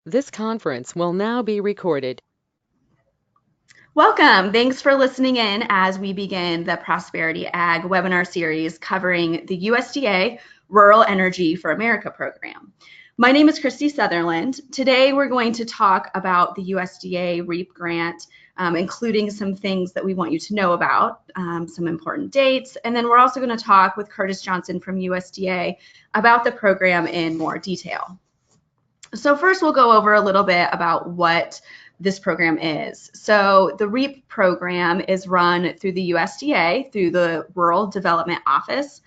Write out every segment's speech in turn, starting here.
This conference will now be recorded. Welcome. Thanks for listening in as we begin the Prosperity Ag webinar series covering the USDA Rural Energy for America program. My name is Christi Southerland. Today we're going to talk about the USDA REAP grant, including some things that we want you to know about, some important dates, and then we're also going to talk with Curtis Johnson from USDA about the program in more detail. So first we'll go over a little bit about what this program is. So the REAP program is run through the USDA, through the Rural Development Office.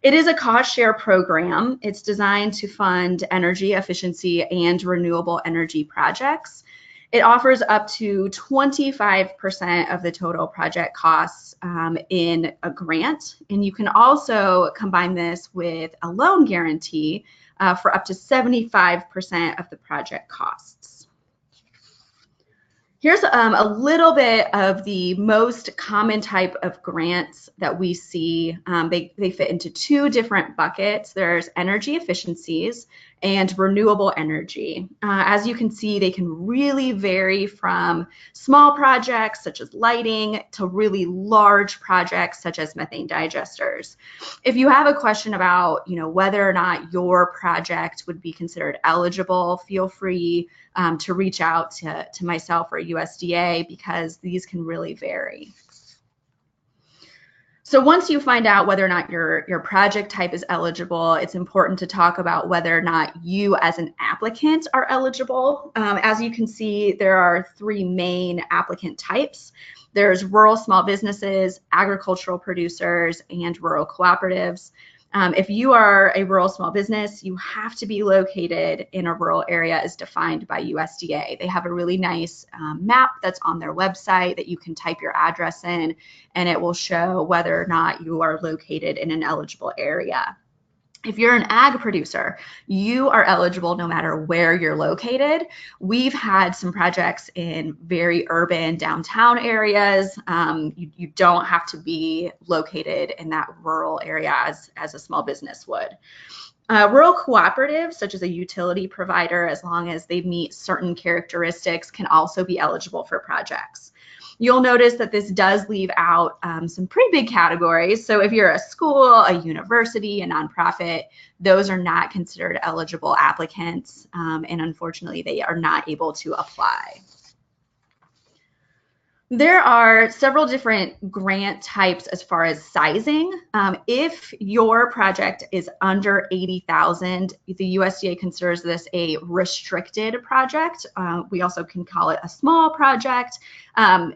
It is a cost share program. It's designed to fund energy efficiency and renewable energy projects. It offers up to 25% of the total project costs in a grant, and you can also combine this with a loan guarantee for up to 75% of the project costs. Here's a little bit of the most common type of grants that we see. They fit into two different buckets. There's energy efficiencies and renewable energy. As you can see, they can really vary from small projects such as lighting to really large projects such as methane digesters. If you have a question about, whether or not your project would be considered eligible, feel free to reach out to myself or USDA because these can really vary. So once you find out whether or not your project type is eligible, it's important to talk about whether or not you as an applicant are eligible. As you can see, there are three main applicant types. There's rural small businesses, agricultural producers, and rural cooperatives. If you are a rural small business, you have to be located in a rural area as defined by USDA. They have a really nice map that's on their website that you can type your address in, and it will show whether or not you are located in an eligible area. If you're an ag producer, you are eligible no matter where you're located. We've had some projects in very urban downtown areas. You don't have to be located in that rural area as a small business would. Rural cooperatives, such as a utility provider, as long as they meet certain characteristics, can also be eligible for projects. You'll notice that this does leave out some pretty big categories. So if you're a school, a university, a nonprofit, those are not considered eligible applicants, and unfortunately, they are not able to apply. There are several different grant types as far as sizing. If your project is under 80,000, the USDA considers this a restricted project. We also can call it a small project.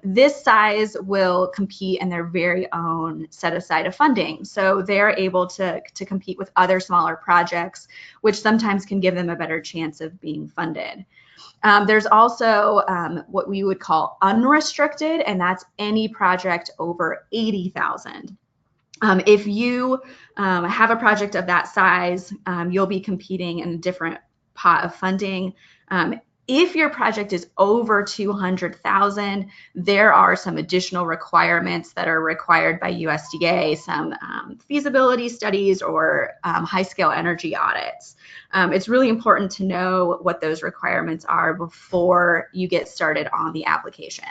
This size will compete in their very own set aside of funding. So they're able to compete with other smaller projects, which sometimes can give them a better chance of being funded. There's also what we would call unrestricted, and that's any project over 80,000. If you have a project of that size, you'll be competing in a different pot of funding. If your project is over 200,000, there are some additional requirements that are required by USDA, some feasibility studies or high-scale energy audits. It's really important to know what those requirements are before you get started on the application.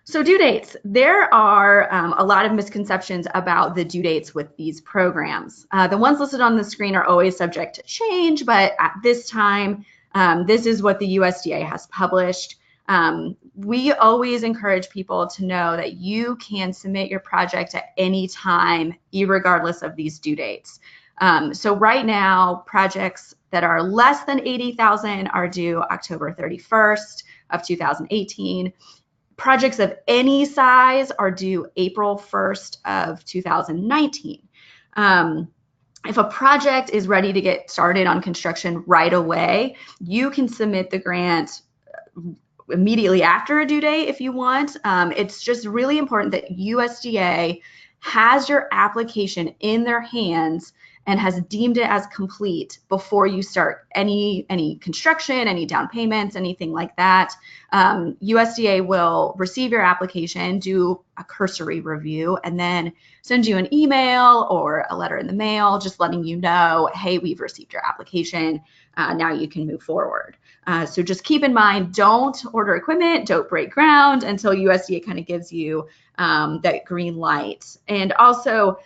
So due dates, there are a lot of misconceptions about the due dates with these programs. The ones listed on the screen are always subject to change, but at this time, this is what the USDA has published. We always encourage people to know that you can submit your project at any time, irregardless of these due dates. So right now, projects that are less than 80,000 are due October 31st of 2018. Projects of any size are due April 1st of 2019. If a project is ready to get started on construction right away, you can submit the grant immediately after a due date if you want. It's just really important that USDA has your application in their hands and has deemed it as complete before you start any construction, any down payments, anything like that. USDA will receive your application, do a cursory review, and then send you an email or a letter in the mail just letting you know, hey, we've received your application. now you can move forward. So just keep in mind, don't order equipment, don't break ground until USDA kind of gives you that green light. And also,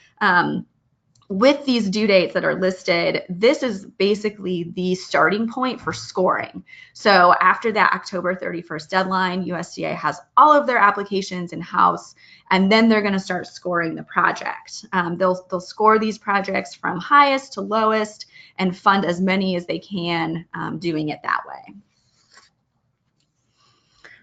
with these due dates that are listed, this is basically the starting point for scoring. So after that October 31st deadline, USDA has all of their applications in-house, and then they're going to start scoring the project. They'll score these projects from highest to lowest and fund as many as they can, doing it that way.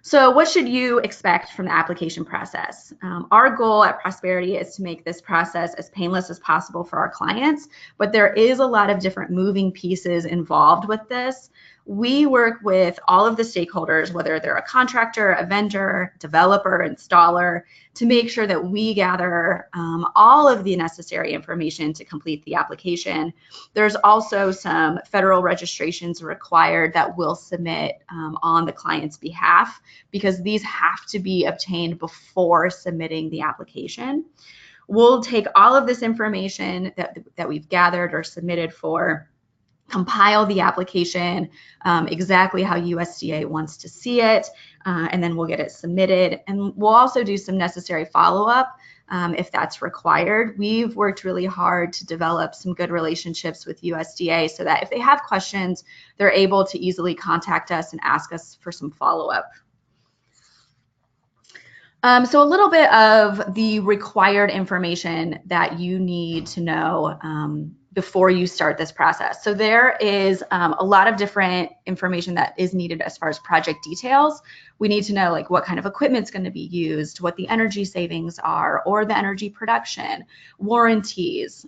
So what should you expect from the application process? Our goal at Prosperity is to make this process as painless as possible for our clients, but there is a lot of different moving pieces involved with this. We work with all of the stakeholders, whether they're a contractor, a vendor, developer, installer, to make sure that we gather all of the necessary information to complete the application. There's also some federal registrations required that we'll submit on the client's behalf, because these have to be obtained before submitting the application. We'll take all of this information that we've gathered or submitted for, compile the application exactly how USDA wants to see it, and then we'll get it submitted. And we'll also do some necessary follow-up if that's required. We've worked really hard to develop some good relationships with USDA so that if they have questions, they're able to easily contact us and ask us for some follow-up. So a little bit of the required information that you need to know before you start this process. So there is a lot of different information that is needed as far as project details. We need to know like what kind of equipment's going to be used, what the energy savings are, or the energy production, warranties.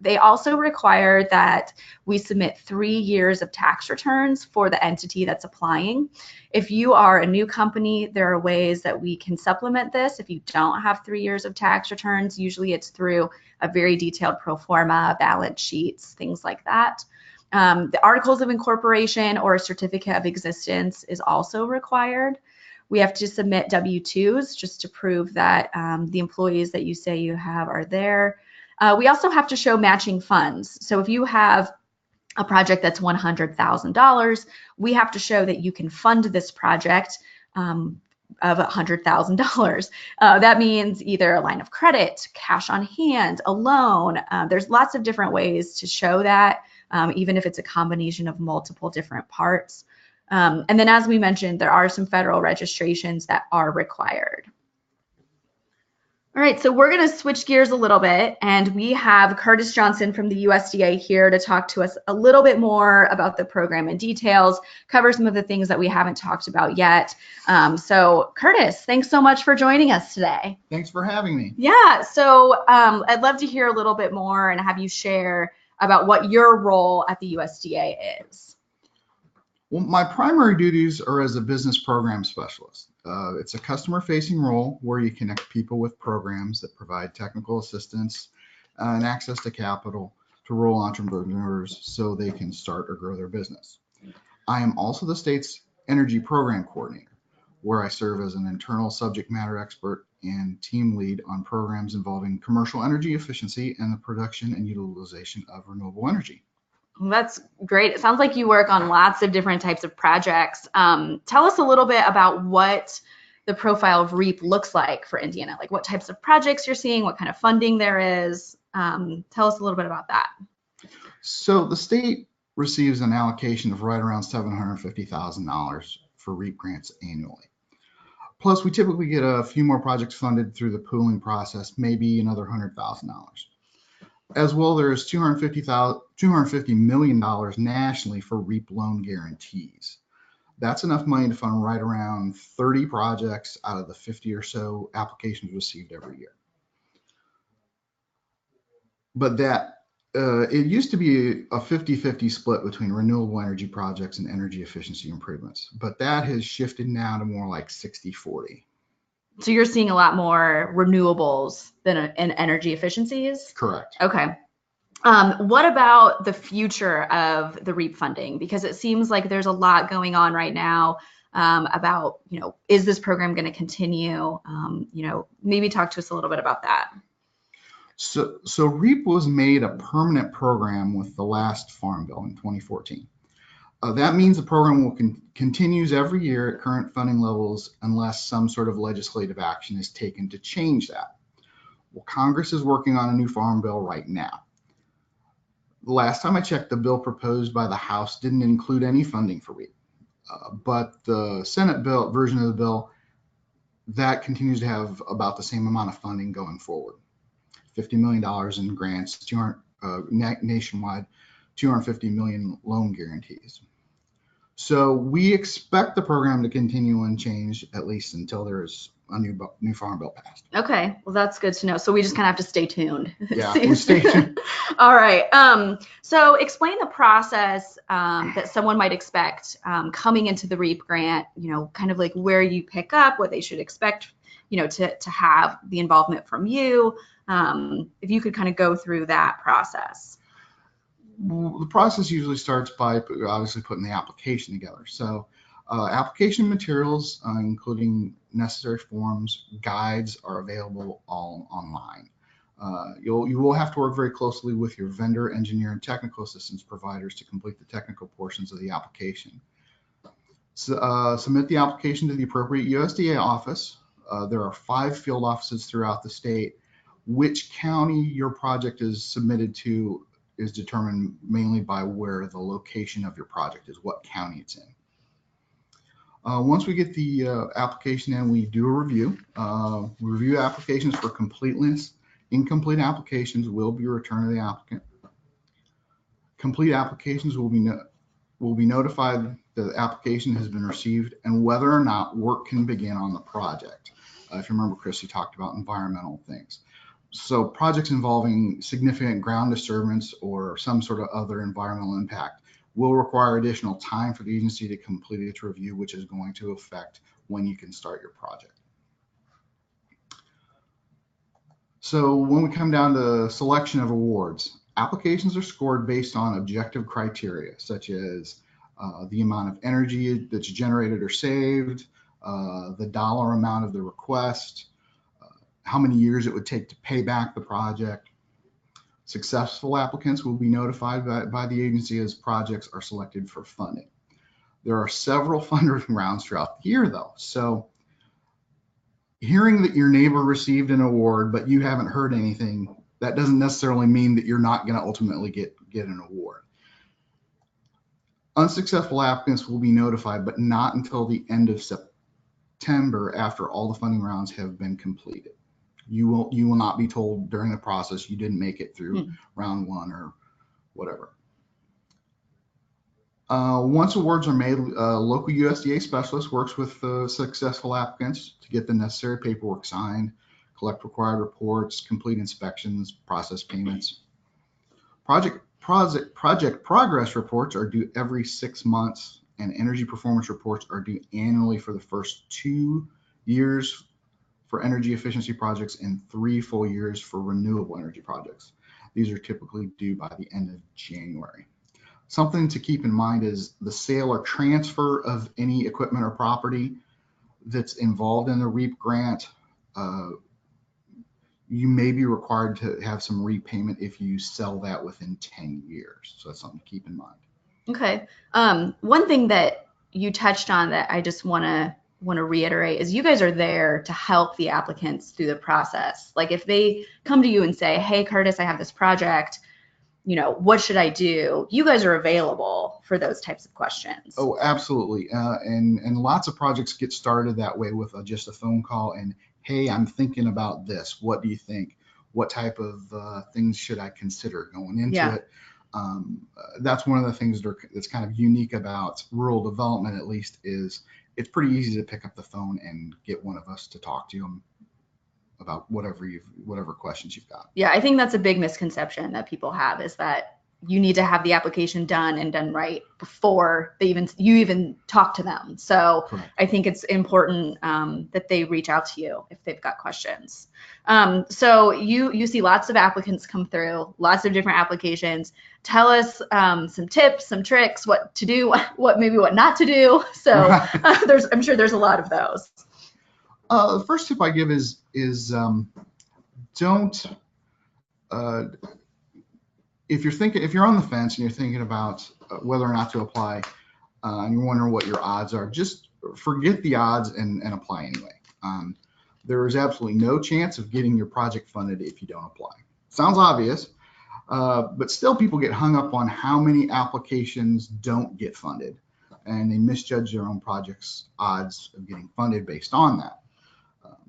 They also require that we submit 3 years of tax returns for the entity that's applying. If you are a new company, there are ways that we can supplement this. If you don't have 3 years of tax returns, usually it's through a very detailed pro forma, balance sheets, things like that. The articles of incorporation or a certificate of existence is also required. We have to submit W-2s just to prove that the employees that you say you have are there. We also have to show matching funds. So if you have a project that's $100,000, we have to show that you can fund this project of $100,000. That means either a line of credit, cash on hand, a loan. There's lots of different ways to show that, even if it's a combination of multiple different parts. And then, as we mentioned, there are some federal registrations that are required. All right, so we're going to switch gears a little bit, and we have Curtis Johnson from the USDA here to talk to us a little bit more about the program and details, cover some of the things that we haven't talked about yet. So Curtis, thanks so much for joining us today. Thanks for having me. Yeah, so I'd love to hear a little bit more and have you share about what your role at the USDA is. Well, my primary duties are as a business program specialist. It's a customer-facing role where you connect people with programs that provide technical assistance and access to capital to rural entrepreneurs so they can start or grow their business. I am also the state's energy program coordinator, where I serve as an internal subject matter expert and team lead on programs involving commercial energy efficiency and the production and utilization of renewable energy. That's great. It sounds like you work on lots of different types of projects. Tell us a little bit about what the profile of REAP looks like for Indiana, like what types of projects you're seeing, what kind of funding there is. Tell us a little bit about that. So the state receives an allocation of right around $750,000 for REAP grants annually. Plus, we typically get a few more projects funded through the pooling process, maybe another $100,000. As well, there's $250 million nationally for REAP loan guarantees. That's enough money to fund right around 30 projects out of the 50 or so applications received every year. But it used to be a 50-50 split between renewable energy projects and energy efficiency improvements, but that has shifted now to more like 60-40. So you're seeing a lot more renewables than in energy efficiencies? Correct. Okay. What about the future of the REAP funding? Because it seems like there's a lot going on right now about, is this program going to continue? Maybe talk to us a little bit about that. So REAP was made a permanent program with the last Farm Bill in 2014. That means the program will continues every year at current funding levels unless some sort of legislative action is taken to change that. Well, Congress is working on a new farm bill right now. The last time I checked, the bill proposed by the House didn't include any funding for REAP, but the Senate bill version of the bill that continues to have about the same amount of funding going forward. $50 million in grants, nationwide, 250 million loan guarantees. So we expect the program to continue unchanged at least until there's a new farm bill passed. Okay, well that's good to know. So we just kind of have to stay tuned. Yeah, we stay tuned. All right. So explain the process that someone might expect coming into the REAP grant. Kind of like where you pick up, what they should expect. To have the involvement from you. If you could kind of go through that process. Well, the process usually starts by obviously putting the application together. So application materials, including necessary forms, guides are available all online. You will have to work very closely with your vendor, engineer, and technical assistance providers to complete the technical portions of the application. So, submit the application to the appropriate USDA office. There are 5 field offices throughout the state. Which county your project is submitted to is determined mainly by where the location of your project is, what county it's in. Once we get the application in, we do a review. We review applications for completeness. Incomplete applications will be returned to the applicant. Complete applications will be notified that the application has been received and whether or not work can begin on the project. If you remember, Christi talked about environmental things. So projects involving significant ground disturbance or some sort of other environmental impact will require additional time for the agency to complete its review, which is going to affect when you can start your project. So when we come down to selection of awards, applications are scored based on objective criteria, such as the amount of energy that's generated or saved, the dollar amount of the request, how many years it would take to pay back the project. Successful applicants will be notified by the agency as projects are selected for funding. There are several fundraising rounds throughout the year though. So hearing that your neighbor received an award, but you haven't heard anything, that doesn't necessarily mean that you're not going to ultimately get an award. Unsuccessful applicants will be notified, but not until the end of September after all the funding rounds have been completed. You will not be told during the process you didn't make it through round 1 or whatever. Once awards are made, local USDA specialist works with successful applicants to get the necessary paperwork signed, collect required reports, complete inspections, process payments. Project progress reports are due every 6 months, and energy performance reports are due annually for the first 2 years for energy efficiency projects and 3 full years for renewable energy projects. These are typically due by the end of January. Something to keep in mind is the sale or transfer of any equipment or property that's involved in the REAP grant. You may be required to have some repayment if you sell that within 10 years. So that's something to keep in mind. Okay. One thing that you touched on that I just want to reiterate is you guys are there to help the applicants through the process. Like if they come to you and say, hey, Curtis, I have this project, what should I do? You guys are available for those types of questions. Oh, absolutely. And lots of projects get started that way with just a phone call and, hey, I'm thinking about this. What do you think? What type of things should I consider going into it? That's one of the things that's kind of unique about rural development, at least, is it's pretty easy to pick up the phone and get one of us to talk to them about whatever questions you've got. Yeah, I think that's a big misconception that people have, is that you need to have the application done and done right before you even talk to them. So correct. I think it's important that they reach out to you if they've got questions. So you see lots of applicants come through, lots of different applications. Tell us some tips, some tricks, what to do, what not to do. So I'm sure there's a lot of those. The first tip I give is don't. If you're on the fence and you're thinking about whether or not to apply, and you're wondering what your odds are, just forget the odds and apply anyway. There is absolutely no chance of getting your project funded if you don't apply. Sounds obvious, but still people get hung up on how many applications don't get funded, and they misjudge their own project's odds of getting funded based on that.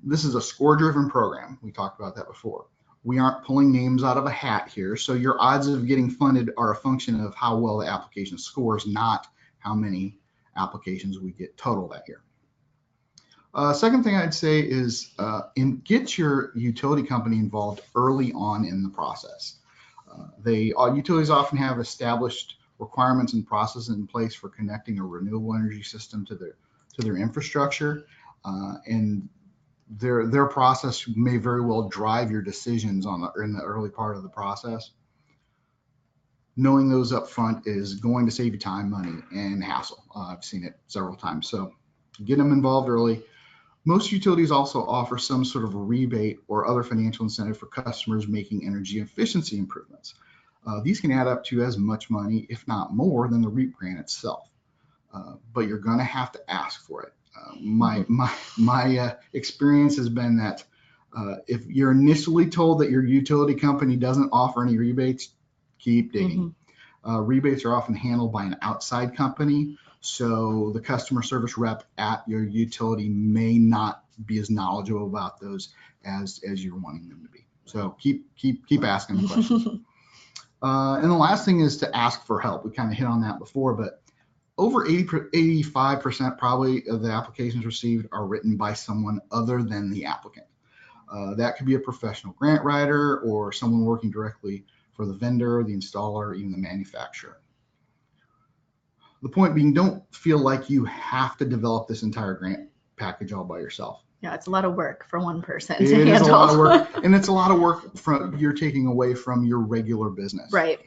This is a score-driven program. We talked about that before. We aren't pulling names out of a hat here, so your odds of getting funded are a function of how well the application scores, not how many applications we get total that year. Second thing I'd say is get your utility company involved early on in the process. Utilities often have established requirements and processes in place for connecting a renewable energy system to their infrastructure, and their process may very well drive your decisions in the early part of the process. Knowing those up front is going to save you time, money, and hassle. I've seen it several times. So get them involved early. Most utilities also offer some sort of rebate or other financial incentive for customers making energy efficiency improvements. These can add up to as much money, if not more, than the REAP grant itself. But you're going to have to ask for it. My experience has been that if you're initially told that your utility company doesn't offer any rebates, keep digging. Rebates are often handled by an outside company, so the customer service rep at your utility may not be as knowledgeable about those as you're wanting them to be. So keep asking the questions. And the last thing is to ask for help. We kind of hit on that before, but over 85% probably of the applications received are written by someone other than the applicant. That could be a professional grant writer or someone working directly for the vendor, the installer, or even the manufacturer. The point being, don't feel like you have to develop this entire grant package all by yourself. Yeah, it's a lot of work for one person to handle. It is a lot of work, and it's a lot of work you're taking away from your regular business. Right.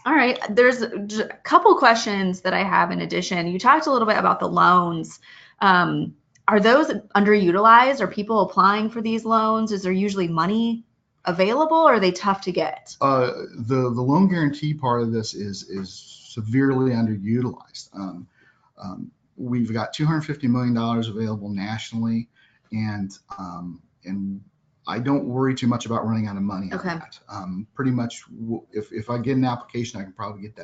All right, there's a couple questions that I have in addition. You talked a little bit about the loans. Are those underutilized? Are people applying for these loans? Is there usually money available, or are they tough to get? The loan guarantee part of this is severely underutilized. We've got $250 million available nationally, and I don't worry too much about running out of money on that. Pretty much, if I get an application, I can probably get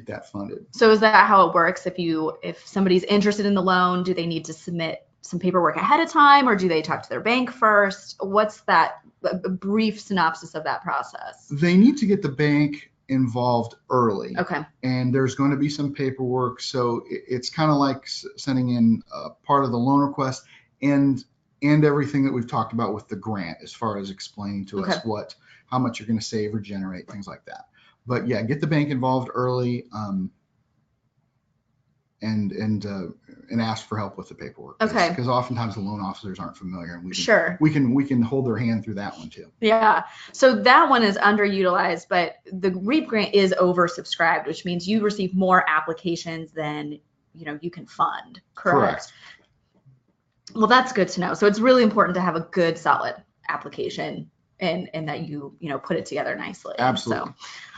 that funded. So is that how it works? If somebody's interested in the loan, do they need to submit some paperwork ahead of time, or do they talk to their bank first? What's that, a brief synopsis of that process? They need to get the bank involved early. Okay. And there's going to be some paperwork. So it's kind of like sending in part of the loan request and everything that we've talked about with the grant, as far as explaining to us how much you're going to save or generate, things like that. But yeah, get the bank involved early, and ask for help with the paperwork. Okay. Because oftentimes the loan officers aren't familiar, and we can hold their hand through that one too. Yeah. So that one is underutilized, but the REAP grant is oversubscribed, which means you receive more applications than you can fund. Correct. Well, that's good to know. So it's really important to have a good, solid application, and that you put it together nicely. Absolutely. So,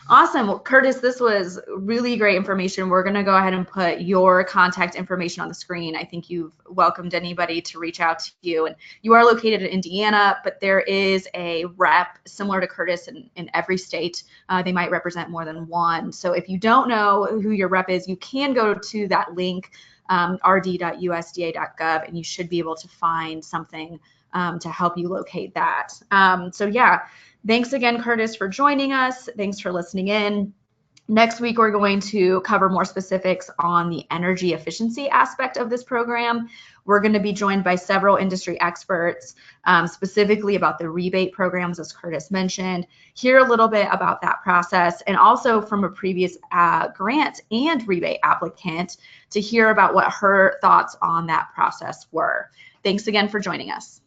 awesome. Well, Curtis, this was really great information. We're going to go ahead and put your contact information on the screen. I think you've welcomed anybody to reach out to you. And you are located in Indiana, but there is a rep similar to Curtis in every state. They might represent more than one. So if you don't know who your rep is, you can go to that link, rd.usda.gov, and you should be able to find something to help you locate that. So yeah. Thanks again, Curtis, for joining us. Thanks for listening in. Next week, we're going to cover more specifics on the energy efficiency aspect of this program. We're going to be joined by several industry experts, specifically about the rebate programs, as Curtis mentioned, hear a little bit about that process, and also from a previous grant and rebate applicant to hear about what her thoughts on that process were. Thanks again for joining us.